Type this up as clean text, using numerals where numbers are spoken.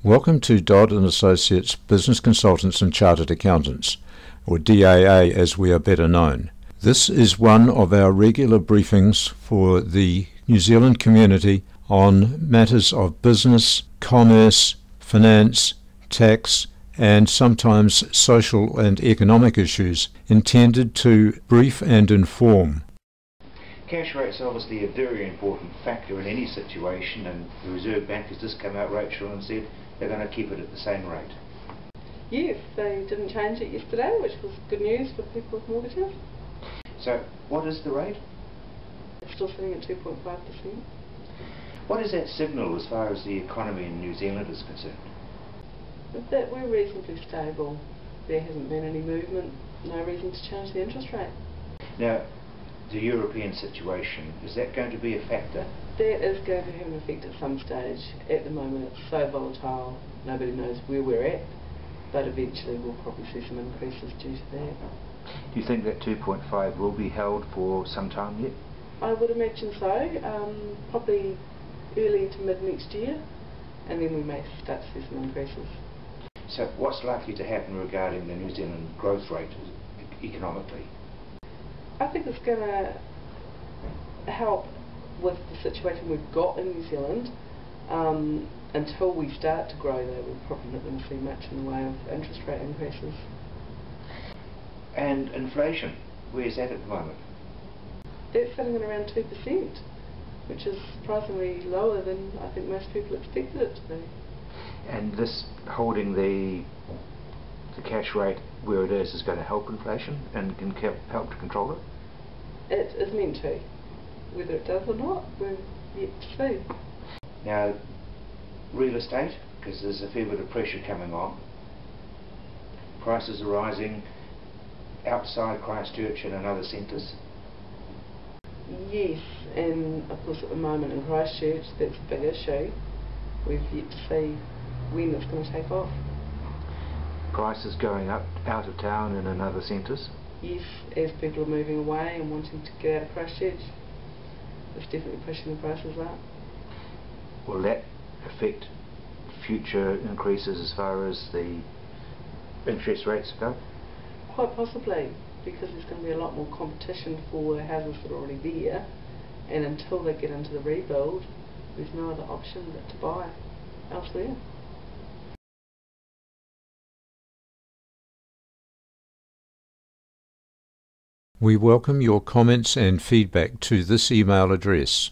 Welcome to Dodd & Associates Business Consultants and Chartered Accountants, or DAA as we are better known. This is one of our regular briefings for the New Zealand community on matters of business, commerce, finance, tax, and sometimes social and economic issues intended to brief and inform. Cash rate's obviously a very important factor in any situation, and the Reserve Bank has just come out, Rachael, and said they're going to keep it at the same rate. Yes, they didn't change it yesterday, which was good news for people with mortgages. So, what is the rate? It's still sitting at 2.5%. What does that signal as far as the economy in New Zealand is concerned? That we're reasonably stable. There hasn't been any movement, no reason to change the interest rate. Now, the European situation, is that going to be a factor? That is going to have an effect at some stage. At the moment it's so volatile, nobody knows where we're at, but eventually we'll probably see some increases due to that. Do you think that 2.5 will be held for some time yet? I would imagine so, probably early to mid next year, and then we may start to see some increases. So what's likely to happen regarding the New Zealand growth rate economically? I think it's going to help with the situation we've got in New Zealand. Until we start to grow though, we're probably not going to see much in the way of interest rate increases. And inflation, where's that at the moment? That's sitting at around 2%, which is surprisingly lower than I think most people expected it to be. And this holding the cash rate where it is going to help inflation and can help to control it? It is meant to. Whether it does or not, we're yet to see. Now, real estate, because there's a fair bit of pressure coming on. Prices are rising outside Christchurch and in other centres. Yes, and of course at the moment in Christchurch that's a big issue. We've yet to see when it's going to take off. Prices going up out of town and in other centres? Yes, as people are moving away and wanting to get out of Christchurch, it's definitely pushing the prices up. Will that affect future increases as far as the interest rates go? Quite possibly, because there's going to be a lot more competition for houses that are already there, and until they get into the rebuild, there's no other option but to buy elsewhere. We welcome your comments and feedback to this email address.